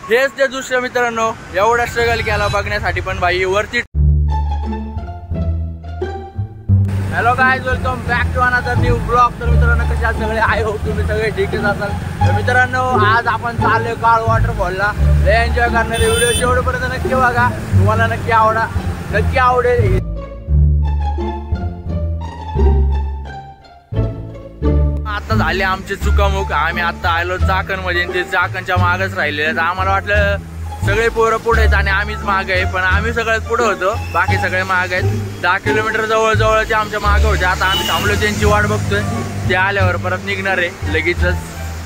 हेच ते दृश्य मित्रांनो, एवढा स्ट्रगल केला बघण्यासाठी पण भाई वरती। Hello guys, welcome back to another new blog. तर मित्रांनो कशा सगळे, आय होप तुम्ही सगळे ठीकच असाल। तर मित्रांनो आज आपण चाललोय काळ वॉटरफॉलला, लय एन्जॉय करणार आहे। व्हिडिओ शेवटपर्यंत नक्की बघा, तुम्हाला नक्की आवडेल। आता झाले आमचे चुकामुक, आम्ही आता आलो चाकण मध्ये, ते चाकणच्या मागच राहिले। तर आम्हाला वाटलं सगळे पोरं पुढे आहेत आणि आम्हीच माग आहे, पण आम्ही सगळ्यात पुढे होतो, बाकी सगळे माग आहेत। 10 किलोमीटर जवळचे आमच्या मागे होते। आता आम्ही थांबलो, त्यांची वाट बघतोय, ते आल्यावर परत निघणार आहे लगेचच।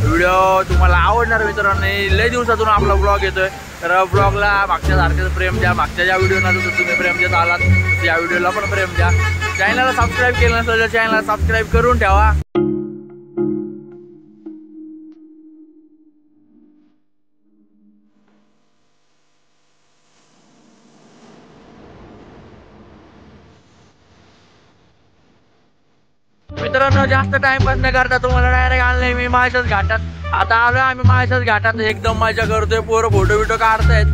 व्हिडिओ तुम्हाला आवडणार मित्रांनो, लय दिवसातून आपला ब्लॉग येतोय। तर ब्लॉगला मागच्या सारखं प्रेम द्या, मागच्या ज्या व्हिडिओला जसं तुम्ही प्रेम देत आलात त्या व्हिडिओला पण प्रेम द्या। चॅनलला सबस्क्राईब केलं नसेल तर चॅनलला सबस्क्राईब करून ठेवा। मित्रांनो जास्त टाइमपास न करता तुम्हाला डायरेक्ट आणलंय मी माळशेज घाटात। आता आलोय आम्ही माळशेज घाटात, एकदम मजा करतोय, पोरं फोटो बिटो काढतायत।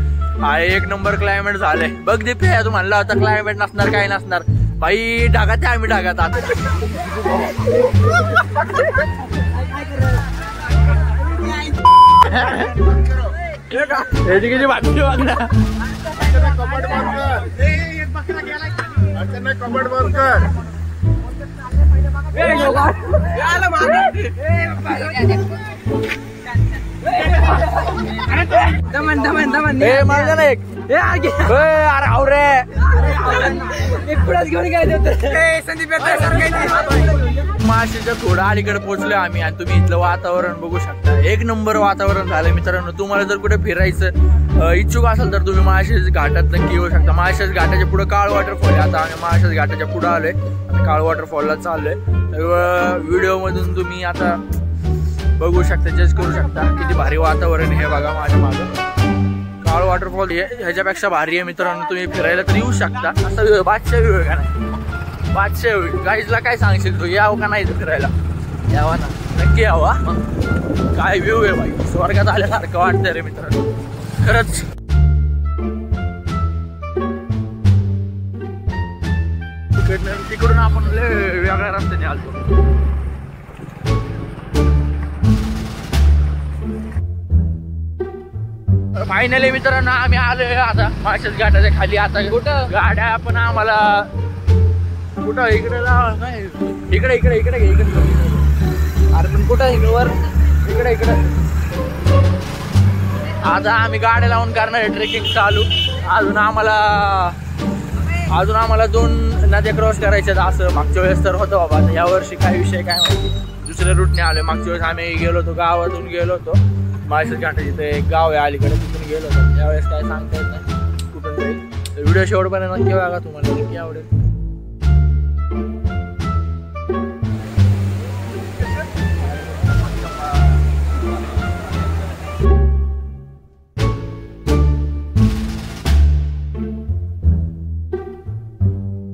हाय एक नंबर क्लायमेट झालंय बघ दीपे, तू म्हणला होता क्लायमेट नसणार काय नसणार, भाई ढगात आम्ही ढगात आता। किती बातमी बघ ना, कबड बंद कर। माळशेजच्या थोडं अलीकडे पोहोचलोय आम्ही आणि तुम्ही इथलं वातावरण बघू शकता, एक नंबर वातावरण झालंय मित्रांनो। तुम्हाला जर कुठे फिरायचं इच्छुक असेल तर तुम्ही माळशेज घाटात नक्की येऊ शकता। माळशेज घाटाच्या पुढे काळ वॉटरफॉल, आता आम्ही माळशेज घाटाच्या पुढे आलोय आणि काळ वॉटरफॉलला चाललोय। व्हिडिओ मधून तुम्ही आता बघू शकता, जज करू शकता किती भारी वातावरण हे बघा माझ्या मागं। काळ वॉटरफॉल ह्याच्यापेक्षा भारी आहे मित्रांनो, तुम्ही फिरायला तर येऊ शकता। असं बादशाह व्ह्यू आहे का नाही, बादशाह व्ह्यू। गाईजला काय सांगशील तू, यावं का नाही फिरायला? यावा ना, नक्की यावा। काय व्ह्यू आहे भाई, स्वर्गात आल्यासारखं वाटतंय रे मित्रांनो खरंच। तिकडून आपण वेगळ्या रस्त्याने आलतो। फायनली मित्रांनो आम्ही आलोय आता माळशेज घाटाच्या खाली। आता कुठं गाड्या आपण आम्हाला कुठं इकडे काय इकडे इकडे इकडे इकडे अरे पण कुठं इकडवर इकडे आता आम्ही गाड्या लावून करणार आहे ट्रेकिंग चालू। अजून आम्हाला 2 नद्या क्रॉस करायच्यात, असं मागच्या वेळेस तर होतं बाबा। या वर्षी काय विषय काय माहिती, दुसऱ्या रूटने आलोय। मागच्या वेळेस आम्ही गेलो होतो, गावातून गेलो होतो माळशेज घाटात, इथे एक गाव आहे अलीकडे, तिथून गेलो होतो। यावेळेस काय सांगता येत नाही कुठून जाईल। व्हिडिओ शेवटपर्यंत नक्की बघा, तुम्हाला नक्की आवडेल।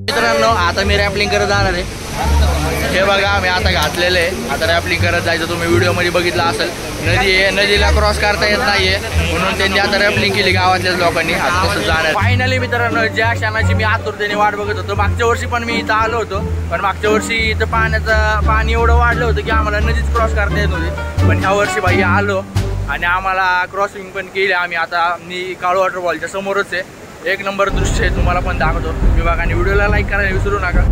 मित्रांनो आता मी रॅपलिंग करत जाणार आहे, हे बघा आम्ही आता घातलेलं आहे। आता रॅपलिंग करत जायचं, तुम्ही व्हिडिओ मध्ये बघितलं असेल। नदी आहे, नदीला क्रॉस करता येत नाहीये म्हणून त्यांनी आता रॅपलिंग केली गावातल्याच लोकांनी। आता तसं जाणार फायनली मित्रांनो, ज्या क्षणाची मी आतुरतेने वाट बघत होतो। मागच्या वर्षी पण मी इथं आलो होतो, पण मागच्या वर्षी इथं पाणी एवढं वाढलं होतं की आम्हाला नदीच क्रॉस करता येत नव्हती। पण ह्या वर्षी भाई आलो आणि आम्हाला क्रॉसिंग पण केली आम्ही। आता मी काळ वॉटरफॉलच्या समोरच आहे, एक नंबर दृश्य आहे, तुम्हाला पण दाखवतो मी बघा। आणि व्हिडिओला लाईक करायला विसरू नका।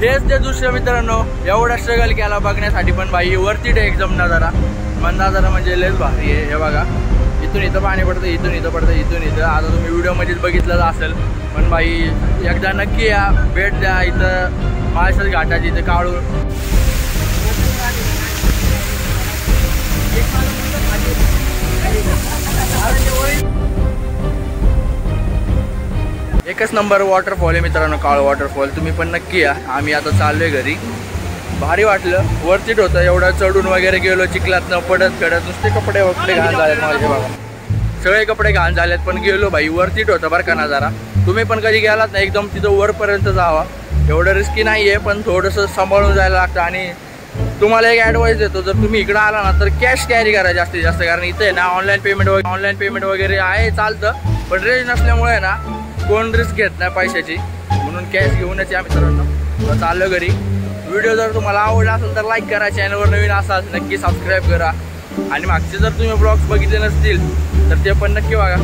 हेच ते दृश्य मित्रांनो, एवढा स्ट्रगल केला बघण्यासाठी पण भाई वरती एकदम नजारा म्हणजे लयच भारी आहे। हे बघा इथून इथं पाणी पडतं, इथून इथं पडतं, इथून इथं। आता तुम्ही व्हिडिओमध्येच बघितलंच असेल, पण भाई एकदा नक्की या, भेट द्या इथं माळशेज घाटाची। इथं काळू एकच नंबर वॉटरफॉल आहे मित्रांनो, काळ वॉटरफॉल. तुम्ही पण नक्की या. आम्ही आता चाललोय घरी. भारी वाटलं, वरतीट होतं. एवढं चढून वगैरे गेलो, चिखलात न पडत नुसते कपडे घाण झालेत माझे बघा. सगळे कपडे घाण झालेत, पण गेलो भाई. वरतीट होतं बरं का नजारा. तुम्ही पण कधी गेलात ना एकदम तिथं वरपर्यंत जावा. एवढं रिस्की नाही आहे, पण थोडंसं सांभाळून जायला लागतं. आणि तुम्हाला एक ॲडवाईस देतो, जर तुम्ही इकडं आला ना तर कॅश कॅरी करा जास्तीत जास्त. कारण इथे ना ऑनलाईन पेमेंट वगैरे आहे, चालतं. पण रेंज नसल्यामुळे ना कोण रिस्क घेत नाही पैशाची, म्हणून कॅश घेऊनच या मित्रांनो. चाललो घरी. व्हिडिओ जर तुम्हाला आवडला असेल तर लाईक करा. चॅनलवर नवीन असाल नक्की सबस्क्राईब करा. आणि मागचे जर तुम्ही ब्लॉग्स बघितले नसतील तर ते पण नक्की बघा.